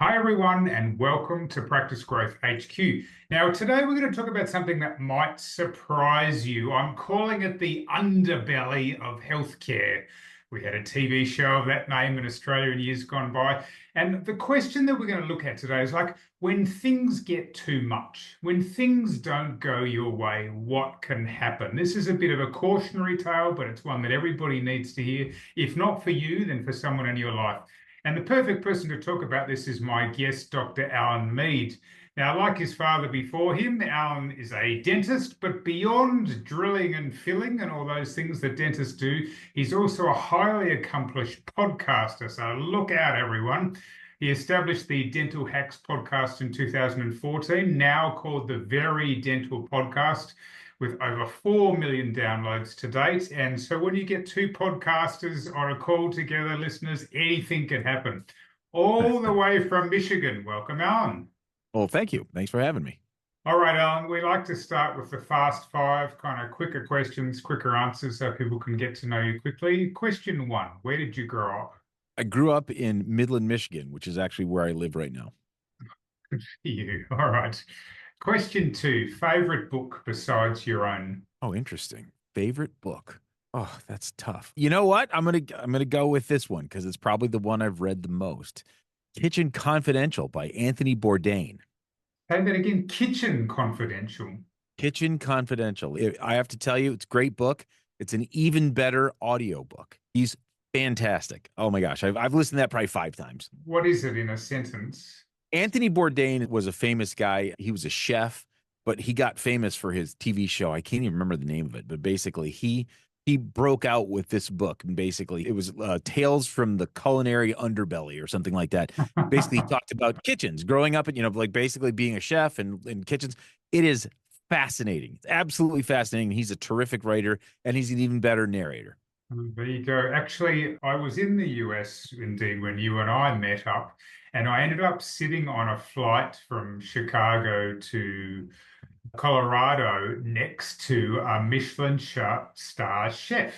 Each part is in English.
Hi, everyone, and welcome to Practice Growth HQ. Now, today we're going to talk about something that might surprise you. I'm calling it the underbelly of healthcare. We had a TV show of that name in Australia in years gone by. And the question that we're going to look at today is like, when things get too much, when things don't go your way, what can happen? This is a bit of a cautionary tale, but it's one that everybody needs to hear. If not for you, then for someone in your life. And the perfect person to talk about this is my guest, Dr. Alan Mead. Now, like his father before him, Alan is a dentist, but beyond drilling and filling and all those things that dentists do, he's also a highly accomplished podcaster. So look out, everyone. He established the Dental Hacks podcast in 2014, now called the Very Dental Podcast, with over 4 million downloads to date. And so when you get two podcasters on a call together, listeners, anything can happen. All the way from Michigan. Welcome, Alan. Well, thank you. Thanks for having me. All right, Alan, we like to start with the fast five, kind of quicker questions, quicker answers so people can get to know you quickly. Question one, where did you grow up? I grew up in Midland, Michigan, which is actually where I live right now. You. All right. Question two, favorite book besides your own? Oh, interesting. Favorite book. Oh, that's tough. You know what? I'm gonna go with this one because it's probably the one I've read the most. Kitchen Confidential by Anthony Bourdain. Say that again, Kitchen Confidential. Kitchen Confidential. I have to tell you, it's a great book. It's an even better audio book. He's fantastic. Oh my gosh, I've listened to that probably 5 times. What is it in a sentence? Anthony Bourdain was a famous guy. He was a chef, but he got famous for his TV show. I can't even remember the name of it, but basically he broke out with this book, and basically it was Tales from the Culinary Underbelly or something like that. Basically, he talked about kitchens, growing up, and like basically being a chef and in kitchens. It is fascinating. It's absolutely fascinating. He's a terrific writer, and he's an even better narrator. There you go. Actually, I was in the US indeed when you and I met up, and I ended up sitting on a flight from Chicago to Colorado next to a Michelin star chef.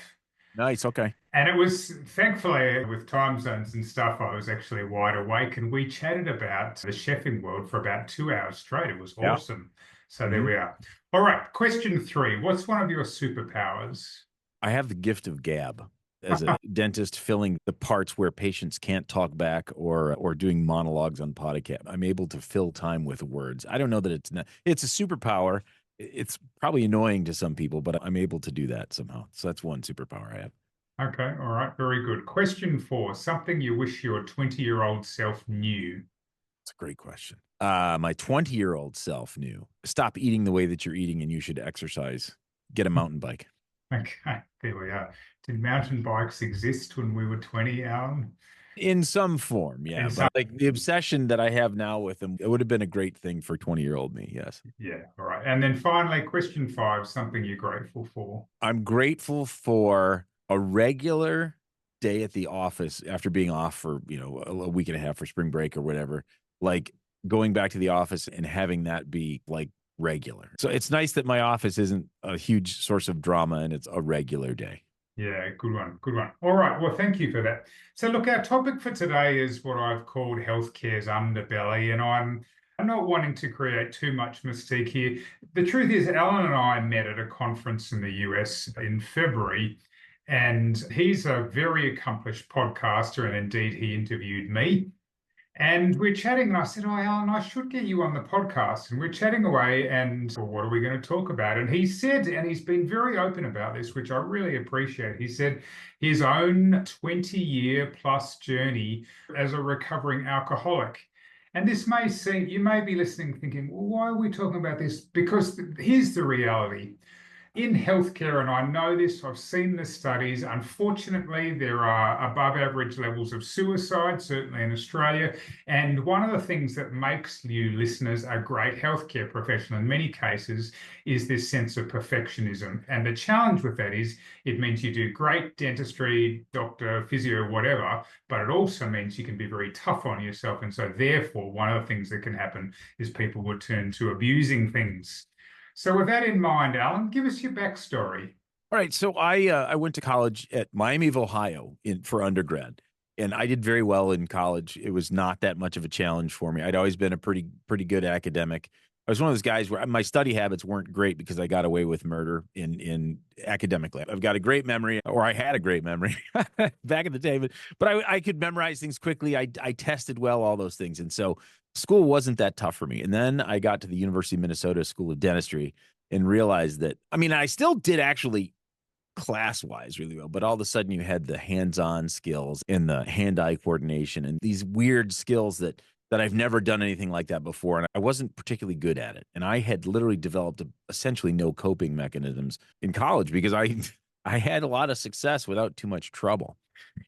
Nice. Okay. And it was thankfully with time zones and stuff, I was actually wide awake, and we chatted about the chefing world for about 2 hours straight. It was Yeah. awesome. So there Mhm. we are. All right, question three. What's one of your superpowers? I have the gift of gab as a dentist, filling the parts where patients can't talk back or doing monologues on podcast. I'm able to fill time with words. I don't know that it's a superpower. It's probably annoying to some people, but I'm able to do that somehow. So that's one superpower I have. Okay, all right, very good. Question four, something you wish your 20-year-old self knew. It's a great question. My 20-year-old self knew, stop eating the way that you're eating and you should exercise. Get a mountain bike. Okay, there we are. Did mountain bikes exist when we were 20, Alan? In some form, In yeah. some, But like the obsession that I have now with them, it would have been a great thing for 20-year-old me. Yes. yeah, all right. And then finally, question five, something you're grateful for. I'm grateful for a regular day at the office after being off for, a week and a half for spring break or whatever. Like going back to the office and having that be like regular. So it's nice that my office isn't a huge source of drama and it's a regular day. Yeah, good one, good one. All right, well, thank you for that. So, look, our topic for today is what I've called healthcare's underbelly, and I'm not wanting to create too much mystique here. The truth is, Alan and I met at a conference in the US in February, and he's a very accomplished podcaster, and indeed, he interviewed me. And we're chatting, and I said, "Oh, Alan, I should get you on the podcast." And we're chatting away, and well, what are we going to talk about? And he said, and he's been very open about this, which I really appreciate. He said his own 20-year plus journey as a recovering alcoholic. And this may seem, you may be listening thinking, well, why are we talking about this? Because here's the reality in healthcare, and I know this, I've seen the studies. Unfortunately, there are above average levels of suicide, certainly in Australia. And one of the things that makes you listeners a great healthcare professional in many cases is this sense of perfectionism. And the challenge with that is it means you do great dentistry, doctor, physio, whatever, but it also means you can be very tough on yourself. And so, therefore, one of the things that can happen is people will turn to abusing things. So with that in mind, Alan, give us your backstory. All right. So I went to college at Miami of Ohio for undergrad. and I did very well in college. It was not that much of a challenge for me. I'd always been a pretty good academic. I was one of those guys where my study habits weren't great because I got away with murder in academically. I've got a great memory, or I had a great memory back in the day, but I could memorize things quickly. I tested well, all those things, and so school wasn't that tough for me. And then I got to the University of Minnesota School of Dentistry and realized that, I mean, I still did actually class wise really well, but all of a sudden you had the hands on skills and the hand eye coordination and these weird skills that I've never done anything like that before. And I wasn't particularly good at it. And I had literally developed essentially no coping mechanisms in college because I had a lot of success without too much trouble.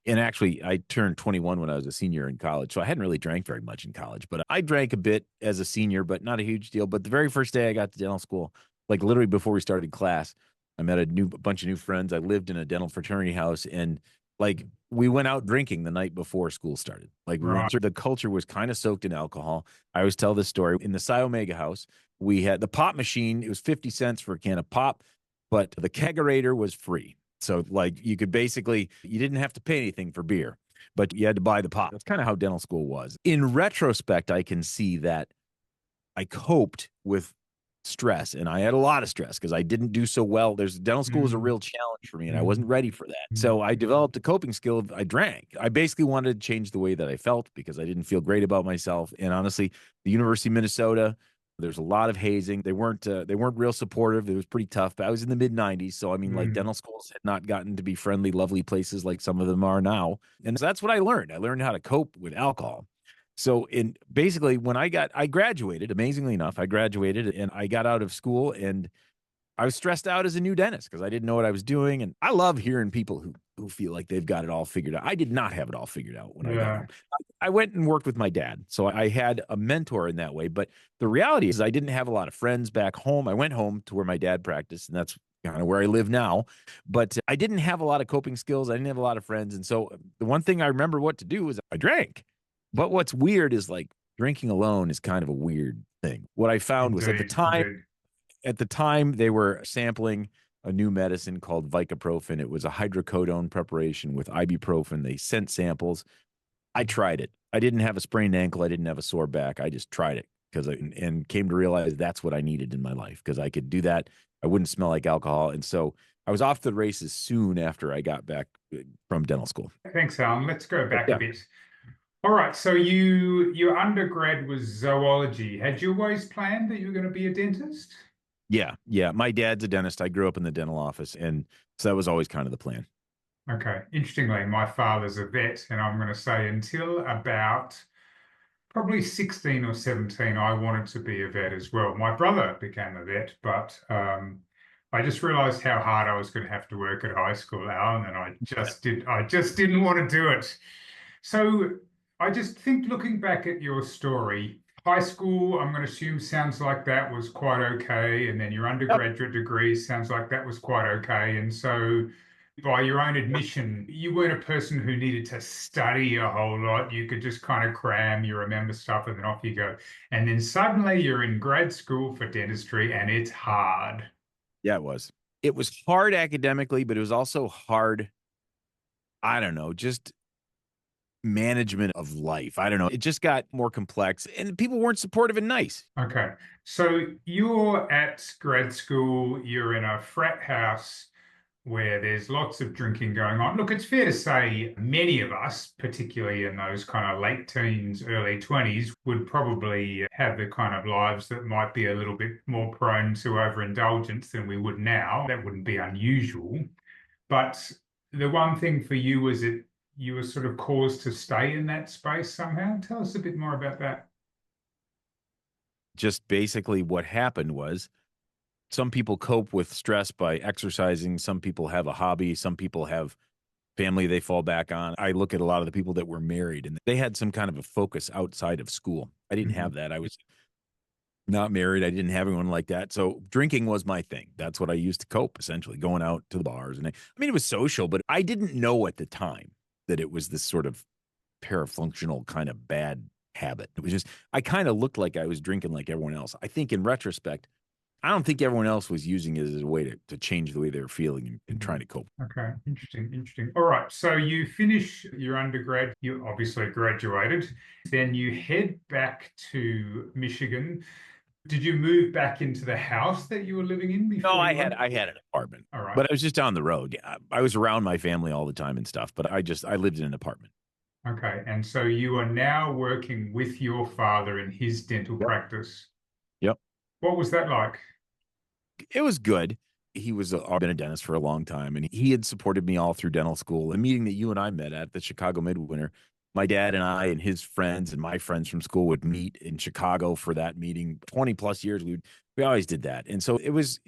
And actually, I turned 21 when I was a senior in college. So I hadn't really drank very much in college, but I drank a bit as a senior, but not a huge deal. But the very first day I got to dental school, like literally before we started class, I met a bunch of new friends. I lived in a dental fraternity house, and like we went out drinking the night before school started. Like we went Right. through, the culture was kind of soaked in alcohol. I always tell this story in the Psi Omega house. We had the pop machine. It was 50 cents for a can of pop, but the kegerator was free. So like you could basically, you didn't have to pay anything for beer, but you had to buy the pop. That's kind of how dental school was. In retrospect, I can see that I coped with stress, and I had a lot of stress because I didn't do so well. There's dental school was a Mm, real challenge for me, and I mm, wasn't ready for that. mm, So I developed a coping skill. I drank. I basically wanted to change the way that I felt because I didn't feel great about myself. And honestly, the University of Minnesota, there's a lot of hazing. They weren't real supportive. It was pretty tough. But I was in the mid '90s, so I mean, like mm. dental schools had not gotten to be friendly, lovely places like some of them are now. And so that's what I learned. I learned how to cope with alcohol. So in basically when I graduated, amazingly enough, I graduated and I got out of school and I was stressed out as a new dentist because I didn't know what I was doing. And I love hearing people who feel like they've got it all figured out. I did not have it all figured out when I got Yeah. home. I went and worked with my dad. So I had a mentor in that way. But the reality is I didn't have a lot of friends back home. I went home to where my dad practiced, and that's kind of where I live now. But I didn't have a lot of coping skills. I didn't have a lot of friends. And so the one thing I remember what to do was I drank. But what's weird is like drinking alone is kind of a weird thing. What I found was Indeed. Indeed. at the time they were sampling a new medicine called Vicaprofen. It was a hydrocodone preparation with ibuprofen. They sent samples. I tried it. I didn't have a sprained ankle. I didn't have a sore back. I just tried it because and came to realize that's what I needed in my life because I could do that. I wouldn't smell like alcohol. And so I was off to the races soon after I got back from dental school. Thanks, Alan. Let's go But back a yeah, bit. All right. So your undergrad was zoology. Had you always planned that you were going to be a dentist? yeah. My dad's a dentist. I grew up in the dental office, and so that was always kind of the plan. Okay. Interestingly, my father's a vet, and I'm going to say until about probably 16 or 17, I wanted to be a vet as well. My brother became a vet, but I just realized how hard I was going to have to work at high school, Alan, and I just didn't want to do it. So I just think looking back at your story, high school, I'm going to assume sounds like that was quite okay, and then your Yep. undergraduate degree sounds like that was quite okay, and so by your own admission, you weren't a person who needed to study a whole lot. You could just kind of cram, you remember stuff, and then off you go. And then suddenly you're in grad school for dentistry and it's hard. Yeah, it was. It was hard academically, but it was also hard. I don't know, just management of life. I don't know. It just got more complex, and people weren't supportive and nice. Okay. So you're at grad school, you're in a frat house where there's lots of drinking going on. Look, it's fair to say many of us, particularly in those kind of late teens, early 20s, would probably have the kind of lives that might be a little bit more prone to overindulgence than we would now. That wouldn't be unusual. But the one thing for you was that you were sort of caused to stay in that space somehow. Tell us a bit more about that. Just basically what happened was some people cope with stress by exercising. Some people have a hobby. Some people have family they fall back on. I look at a lot of the people that were married and they had some kind of a focus outside of school. I didn't Mhm. have that. I was not married. I didn't have anyone like that. So drinking was my thing. That's what I used to cope, essentially, going out to the bars. And I mean, it was social, but I didn't know at the time that it was this sort of parafunctional kind of bad habit. It was just, I kind of looked like I was drinking like everyone else. I think in retrospect, I don't think everyone else was using it as a way to change the way they were feeling and trying to cope. Okay, interesting, interesting. All right, so you finish your undergrad, you obviously graduated, then you head back to Michigan. Did you move back into the house that you were living in No, before you went? I had an apartment, All right. but I was just down the road. Yeah, I was around my family all the time and stuff, but I lived in an apartment. Okay. And so you are now working with your father in his dental Yep. practice. Yep. What was that like? It was good. He was been a dentist for a long time, and he had supported me all through dental school. A meeting that you and I met at the Chicago Midwinter, my dad and I and his friends and my friends from school would meet in Chicago for that meeting. 20 plus years, we always did that, and so it was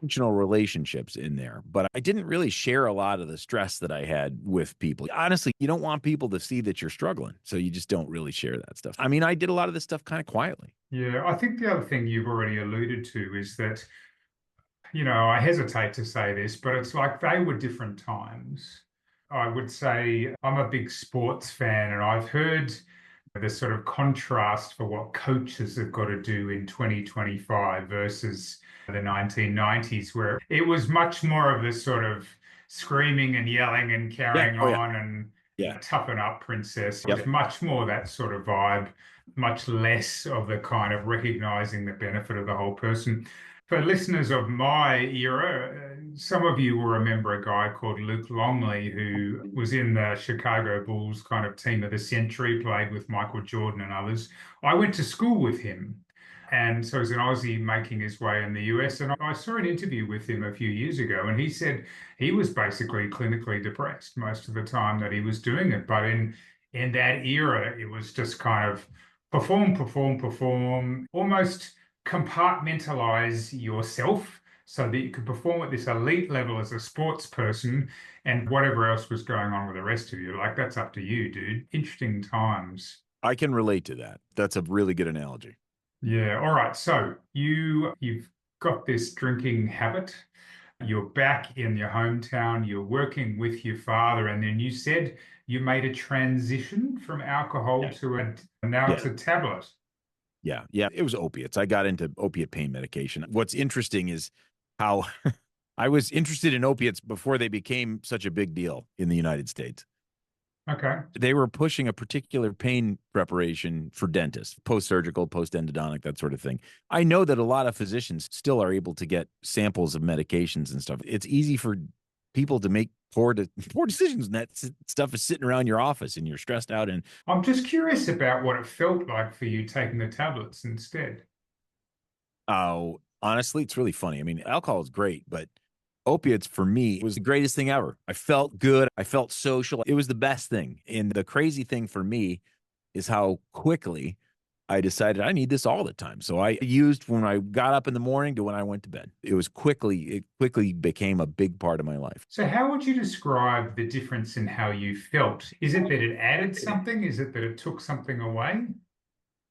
functional relationships in there. But I didn't really share a lot of the stress that I had with people. Honestly, you don't want people to see that you're struggling, so you just don't really share that stuff. I mean, I did a lot of this stuff kind of quietly. Yeah, I think the other thing you've already alluded to is that, I hesitate to say this, but it's like they were different times. I would say I'm a big sports fan, and I've heard the sort of contrast for what coaches have got to do in 2025 versus the 1990s, where it was much more of a sort of screaming and yelling and Yeah. carrying Oh yeah. on and Yeah. toughen up, princess. It Yep. was much more that sort of vibe, much less of the kind of recognizing the benefit of the whole person. For listeners of my era, some of you will remember a guy called Luke Longley who was in the Chicago Bulls kind of team of the century, played with Michael Jordan and others. I went to school with him. And so he's an Aussie making his way in the US. And I saw an interview with him a few years ago, and he said he was basically clinically depressed most of the time that he was doing it. But in that era, it was just kind of perform, perform, perform, almost compartmentalize yourself so that you could perform at this elite level as a sports person, and whatever else was going on with the rest of you. Like, that's up to you, dude. Interesting times. I can relate to that. That's a really good analogy. Yeah. All right. So you've got this drinking habit. You're back in your hometown. You're working with your father, and then you said you made a transition from alcohol Yeah. to now Yeah. it's a tablet. Yeah. Yeah. It was opiates. I got into opiate pain medication. What's interesting is how I was interested in opiates before they became such a big deal in the United States. Okay. They were pushing a particular pain preparation for dentists, post-surgical, post-endodontic, that sort of thing. I know that a lot of physicians still are able to get samples of medications and stuff. It's easy for people to make poor decisions, and that stuff is sitting around your office and you're stressed out. And I'm just curious about what it felt like for you taking the tablets instead. honestly, it's really funny. I mean, alcohol is great, but opiates for me was the greatest thing ever. I felt good. I felt social. It was the best thing. And the crazy thing for me is how quickly I decided I need this all the time. So I used when I got up in the morning to when I went to bed. It quickly became a big part of my life. So how would you describe the difference in how you felt? Is it that it added something? Is it that it took something away?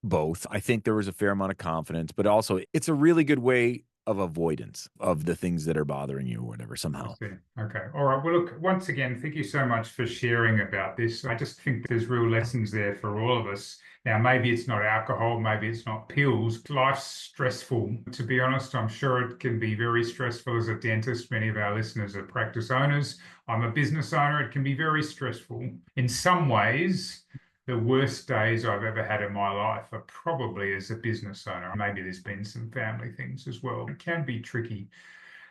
Both. I think there was a fair amount of confidence, but also it's a really good way of avoidance of the things that are bothering you or whatever I somehow. see. Okay. All right. Well, look, once again, thank you so much for sharing about this. I just think there's real lessons there for all of us. Now, maybe it's not alcohol, maybe it's not pills. Life's stressful. To be honest, I'm sure it can be very stressful as a dentist. Many of our listeners are practice owners. I'm a business owner. It can be very stressful. In some ways, the worst days I've ever had in my life are probably as a business owner. Maybe there's been some family things as well. It can be tricky.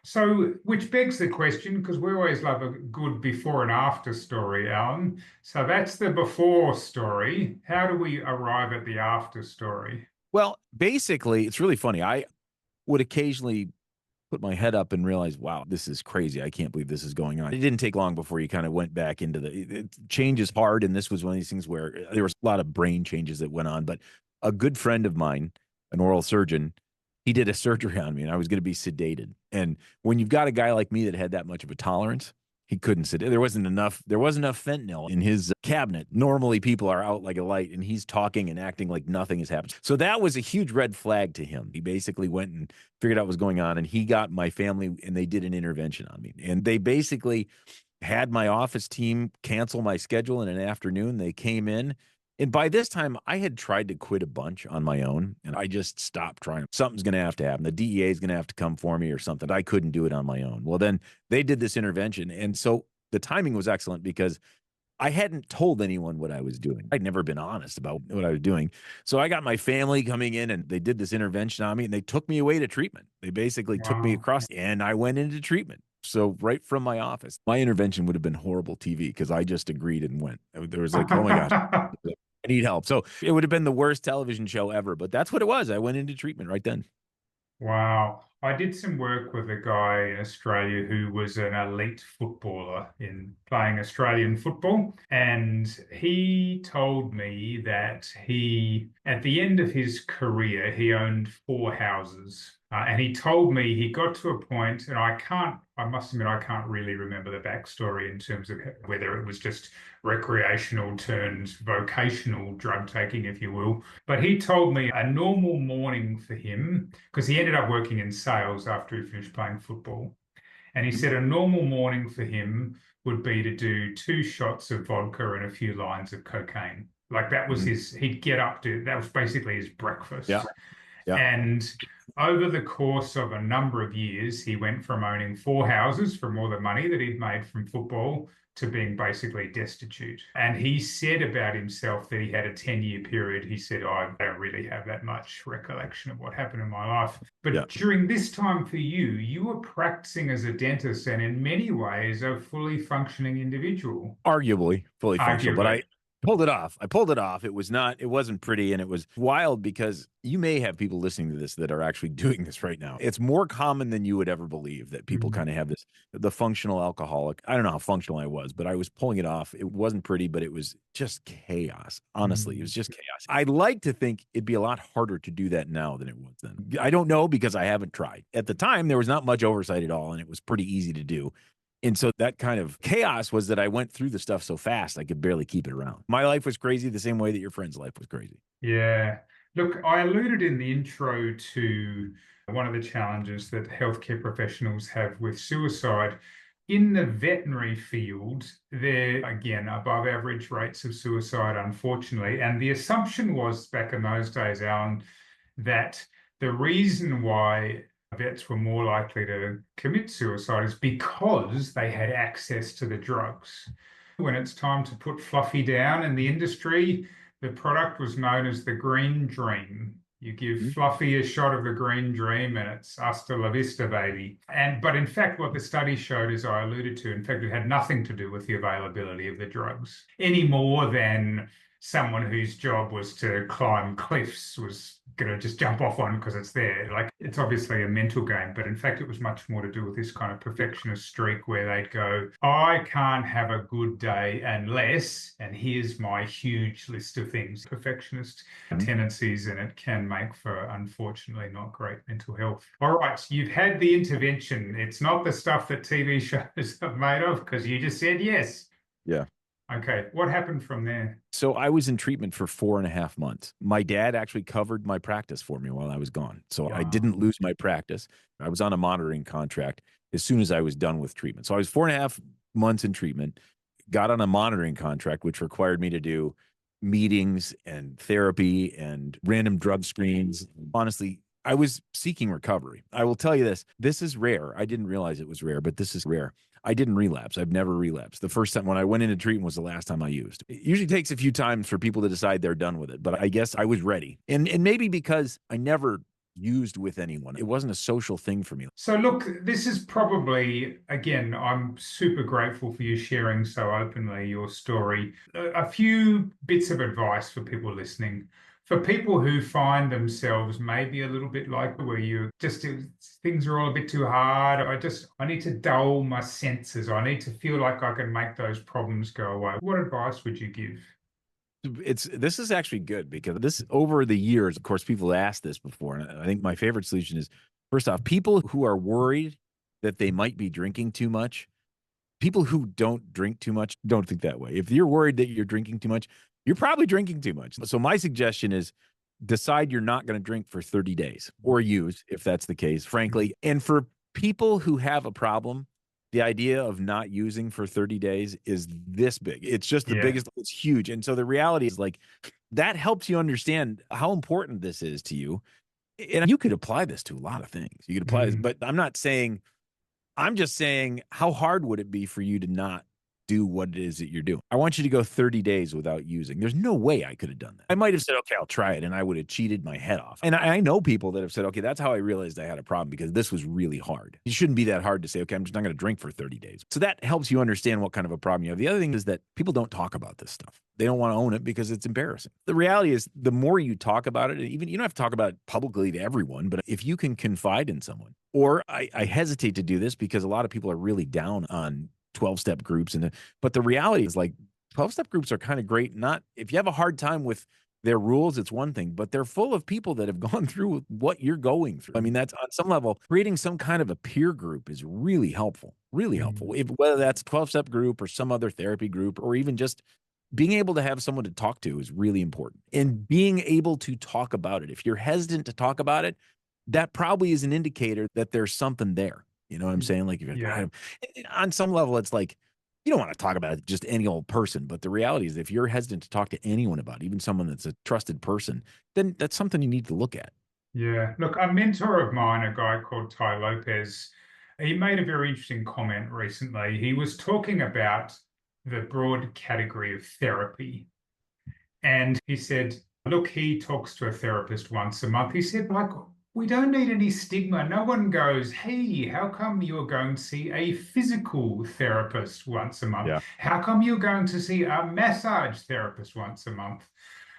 So, which begs the question, because we always love a good before and after story, Alan. So that's the before story. How do we arrive at the after story? Well, basically, it's really funny. I would occasionally put my head up and realize, wow, this is crazy. I can't believe this is going on. It didn't take long before you kind of went back into change is hard. And this was one of these things where there was a lot of brain changes that went on. But a good friend of mine, an oral surgeon, he did a surgery on me and I was going to be sedated. And when you've got a guy like me that had that much of a tolerance, he couldn't sedate. There wasn't enough fentanyl in his cabinet. Normally people are out like a light and he's talking and acting like nothing has happened. So that was a huge red flag to him. He basically went and figured out what was going on and he got my family and they did an intervention on me. And they basically had my office team cancel my schedule in an afternoon. They came in And by this time, I had tried to quit a bunch on my own, and I just stopped trying. Something's going to have to happen. The DEA is going to have to come for me or something. I couldn't do it on my own. Well, then they did this intervention. And so the timing was excellent because I hadn't told anyone what I was doing. I'd never been honest about what I was doing. So I got my family coming in and they did this intervention on me and they took me away to treatment. They basically took me Wow. across and I went into treatment. So right from my office, my intervention would have been horrible TV because I just agreed and went. There was like, oh my gosh, I need help. So it would have been the worst television show ever, but that's what it was. I went into treatment right then. Wow. I did some work with a guy in Australia who was an elite footballer in playing Australian football. And he told me that at the end of his career, he owned four houses. And he told me he got to a point, and I must admit, I can't really remember the backstory in terms of whether it was just recreational turned vocational drug taking, if you will. But he told me a normal morning for him, because he ended up working in sales after he finished playing football. And he said a normal morning for him would be to do two shots of vodka and a few lines of cocaine. Like that was Mhm. he'd get up to, that was basically his breakfast. Yeah. Yeah. And over the course of a number of years, he went from owning four houses from all the money that he'd made from football to being basically destitute. And he said about himself that he had a 10-year period. He said, oh, I don't really have that much recollection of what happened in my life. Yeah. But during this time for you, you were practicing as a dentist and in many ways a fully functioning individual. Arguably fully functional, but Arguably. I pulled it off. I pulled it off. It wasn't pretty and it was wild because you may have people listening to this that are actually doing this right now. It's more common than you would ever believe that people Mhm. kind of have this, the functional alcoholic. I don't know how functional I was, but I was pulling it off. It wasn't pretty, but it was just chaos. Honestly, it was just chaos. I like to think it'd be a lot harder to do that now than it was then. I don't know because I haven't tried. At the time, there was not much oversight at all, and it was pretty easy to do. And so that kind of chaos was that I went through the stuff so fast, I could barely keep it around. My life was crazy the same way that your friend's life was crazy. Yeah. Look, I alluded in the intro to one of the challenges that healthcare professionals have with suicide. In the veterinary field, there again above average rates of suicide, unfortunately. And the assumption was back in those days, Alan, that the reason why vets were more likely to commit suicide is because they had access to the drugs. When it's time to put Fluffy down in the industry, the product was known as the Green Dream. You give Mhm. Fluffy a shot of the Green Dream and it's hasta la vista, baby. But in fact, what the study showed, as I alluded to, in fact, it had nothing to do with the availability of the drugs any more than someone whose job was to climb cliffs was going to just jump off one because it's there. Like it's obviously a mental game, but in fact, it was much more to do with this kind of perfectionist streak where they'd go, I can't have a good day unless, and here's my huge list of things, perfectionist Mhm. tendencies, and it can make for, unfortunately, not great mental health. All right, you've had the intervention. It's not the stuff that TV shows are made of because you just said yes. Yeah. Okay, what happened from there? So I was in treatment for 4.5 months. My dad actually covered my practice for me while I was gone. So I Wow. didn't lose my practice. I was on a monitoring contract as soon as I was done with treatment. So I was 4.5 months in treatment, got on a monitoring contract, which required me to do meetings and therapy and random drug screens. Honestly, I was seeking recovery. I will tell you this. This is rare. I didn't realize it was rare, but this is rare. I didn't relapse. I've never relapsed. The first time when I went into treatment was the last time I used. It usually takes a few times for people to decide they're done with it, but I guess I was ready. And maybe because I never used with anyone. It wasn't a social thing for me. So, look, this is probably, again, I'm super grateful for you sharing so openly your story. A few bits of advice for people listening. For people who find themselves maybe a little bit like where you just, things are all a bit too hard. I need to dull my senses. I need to feel like I can make those problems go away. What advice would you give? This is actually good because this over the years, of course, people asked this before. And I think my favorite solution is first off, people who are worried that they might be drinking too much, people who don't drink too much don't think that way. If you're worried that you're drinking too much, you're probably drinking too much. So my suggestion is decide you're not going to drink for 30 days or use if that's the case, frankly. And for people who have a problem, The idea of not using for 30 days is this big. It's just the Yeah. biggest, it's huge. And so the reality is like that helps you understand how important this is to you. And you could apply this to a lot of things. You could apply this, Mm. but I'm just saying, how hard would it be for you to not do what it is that you're doing? I want you to go 30 days without using. There's no way I could have done that. I might have said, okay, I'll try it. And I would have cheated my head off. And I know people that have said, okay, that's how I realized I had a problem because this was really hard. It shouldn't be that hard to say, okay, I'm just not going to drink for 30 days. So that helps you understand what kind of a problem you have. The other thing is that people don't talk about this stuff. They don't want to own it because it's embarrassing. The reality is the more you talk about it, even you don't have to talk about it publicly to everyone, but if you can confide in someone, or I hesitate to do this because a lot of people are really down on 12-step groups. But the reality is like 12-step groups are kind of great. Not if you have a hard time with their rules, it's one thing, but they're full of people that have gone through what you're going through. I mean, that's on some level, creating some kind of a peer group is really helpful, really helpful. Mm. If, whether that's a 12-step group or some other therapy group, or even just being able to have someone to talk to is really important. And being able to talk about it. If you're hesitant to talk about it, that probably is an indicator that there's something there. You know what I'm saying? Like, if Yeah. on some level, it's like you don't want to talk about it just any old person. But the reality is, if you're hesitant to talk to anyone about it, even someone that's a trusted person, then that's something you need to look at. Yeah. Look, a mentor of mine, a guy called Ty Lopez, he made a very interesting comment recently. He was talking about the broad category of therapy. And he said, look, he talks to a therapist once a month. He said, like, we don't need any stigma. No one goes, hey, how come you're going to see a physical therapist once a month? Yeah, How come you're going to see a massage therapist once a month?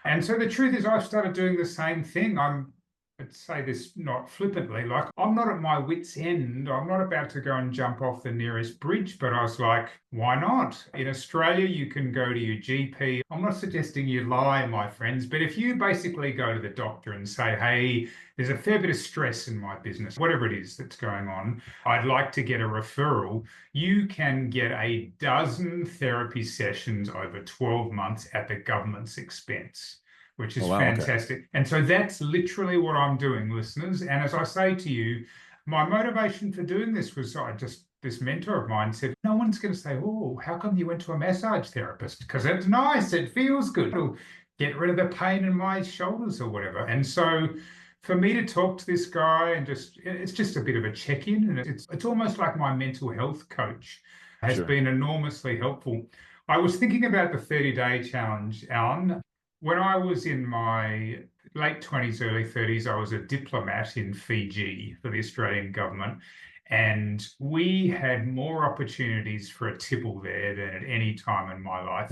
And so the truth is, I've started doing the same thing. I'd say this not flippantly, like I'm not at my wit's end. I'm not about to go and jump off the nearest bridge, but I was like, why not? In Australia, you can go to your GP. I'm not suggesting you lie, my friends, but if you basically go to the doctor and say, hey, there's a fair bit of stress in my business, whatever it is that's going on, I'd like to get a referral, you can get a dozen therapy sessions over 12 months at the government's expense, which oh is wow, okay, fantastic. And so that's literally what I'm doing, listeners. And as I say to you, my motivation for doing this was this mentor of mine said, no one's going to say, oh, how come you went to a massage therapist? Because it's nice, it feels good. It'll get rid of the pain in my shoulders or whatever. And so for me to talk to this guy and it's just a bit of a check-in, and it's almost like my mental health coach has sure, been enormously helpful. I was thinking about the 30-day challenge, Alan. When I was in my late 20s, early 30s, I was a diplomat in Fiji for the Australian government. And we had more opportunities for a tipple there than at any time in my life.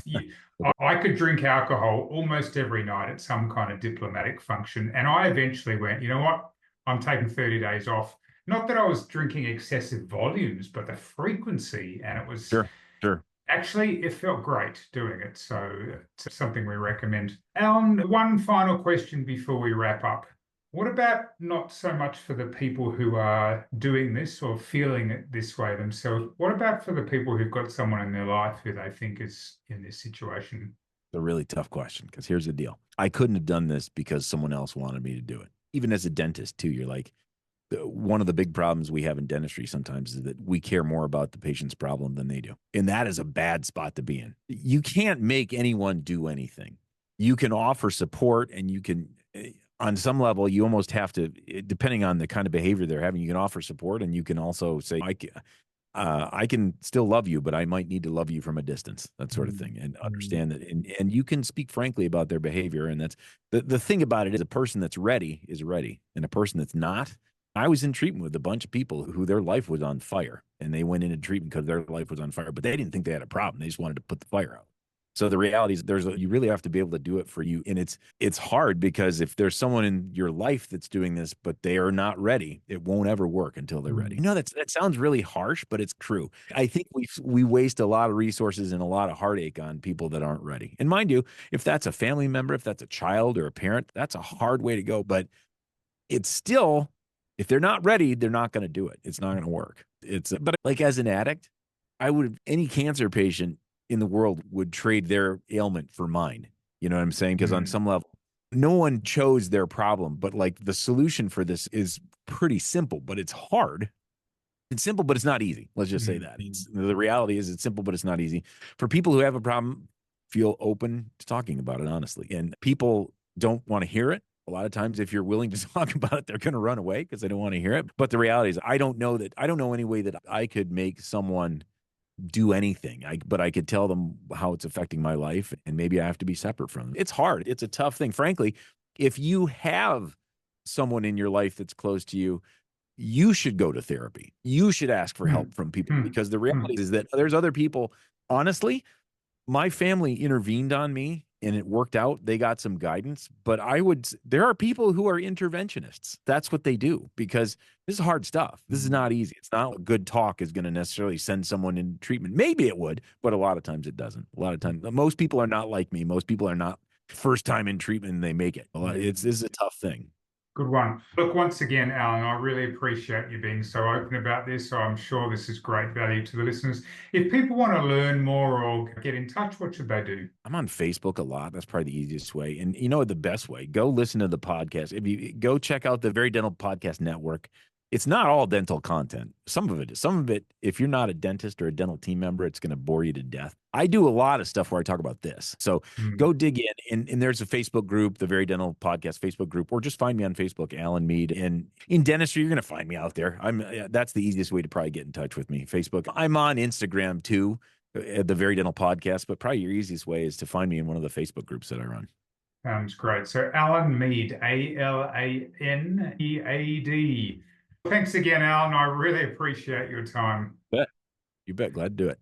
I could drink alcohol almost every night at some kind of diplomatic function. And I eventually went, you know what? I'm taking 30 days off. Not that I was drinking excessive volumes, but the frequency. And it was sure, sure. actually, it felt great doing it. So it's something we recommend. Alan, one final question before we wrap up. What about not so much for the people who are doing this or feeling it this way themselves? What about for the people who've got someone in their life who they think is in this situation? A really tough question because here's the deal. I couldn't have done this because someone else wanted me to do it. Even as a dentist, too, you're like, one of the big problems we have in dentistry sometimes is that we care more about the patient's problem than they do. And that is a bad spot to be in. You can't make anyone do anything. You can offer support and you can, on some level, you almost have to, depending on the kind of behavior they're having, you can offer support and you can also say, I can still love you, but I might need to love you from a distance, that sort of thing, and Mm. understand that. And you can speak frankly about their behavior. And that's the thing about it is a person that's ready is ready. And a person that's not, I was in treatment with a bunch of people who their life was on fire and they went into treatment because their life was on fire, but they didn't think they had a problem. They just wanted to put the fire out. So the reality is you really have to be able to do it for you. And it's hard because if there's someone in your life that's doing this, but they are not ready, it won't ever work until they're ready. Mm. You know, that sounds really harsh, but it's true. I think we waste a lot of resources and a lot of heartache on people that aren't ready. And mind you, if that's a family member, if that's a child or a parent, that's a hard way to go. But it's still, if they're not ready, they're not going to do it. It's not going to work. But like as an addict, any cancer patient in the world would trade their ailment for mine. You know what I'm saying? Because on Mm. some level, no one chose their problem, but like the solution for this is pretty simple, but it's hard. It's simple, but it's not easy. Let's just say that. Mm. The reality is it's simple, but it's not easy. For people who have a problem, feel open to talking about it honestly. And people don't want to hear it. A lot of times, if you're willing to talk about it, they're going to run away because they don't want to hear it. But the reality is, I don't know any way that I could make someone do anything. But I could tell them how it's affecting my life, and maybe I have to be separate from them. It's hard. It's a tough thing. Frankly, if you have someone in your life that's close to you, you should go to therapy. You should ask for Mm. help from people, Mm. because the Mm. reality is that there's other people. Honestly, my family intervened on me and it worked out. They got some guidance, but there are people who are interventionists. That's what they do, because this is hard stuff. This is not easy. It's not a good talk is going to necessarily send someone in treatment. Maybe it would, but a lot of times it doesn't. A lot of times, most people are not like me. Most people are not first time in treatment and they make it. This is a tough thing. Good one. Look, once again, Alan, I really appreciate you being so open about this. So I'm sure this is great value to the listeners. If people want to learn more or get in touch, what should they do? I'm on Facebook a lot. That's probably the easiest way. And you know the best way? Go listen to the podcast. If you go check out the Very Dental Podcast Network, it's not all dental content. Some of it is. Some of it, if you're not a dentist or a dental team member, it's going to bore you to death. I do a lot of stuff where I talk about this. So Mm. go dig in. And there's a Facebook group, the Very Dental Podcast Facebook group, or just find me on Facebook, Alan Mead. And in dentistry, you're going to find me out there. That's the easiest way to probably get in touch with me. Facebook. I'm on Instagram too, the Very Dental Podcast, but probably your easiest way is to find me in one of the Facebook groups that I run. Sounds great. So Alan Mead, Alanead. Thanks again, Alan. I really appreciate your time. Bet. You bet. Glad to do it.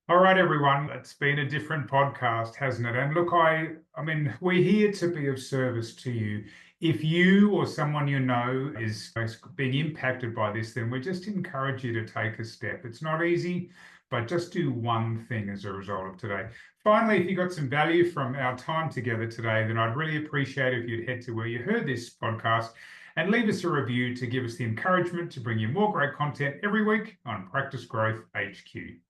All right, everyone. It's been a different podcast, hasn't it? And look, I mean, we're here to be of service to you. If you or someone you know is being impacted by this, then we just encourage you to take a step. It's not easy, but just do one thing as a result of today. Finally, if you got some value from our time together today, then I'd really appreciate if you'd head to where you heard this podcast and leave us a review to give us the encouragement to bring you more great content every week on Practice Growth HQ.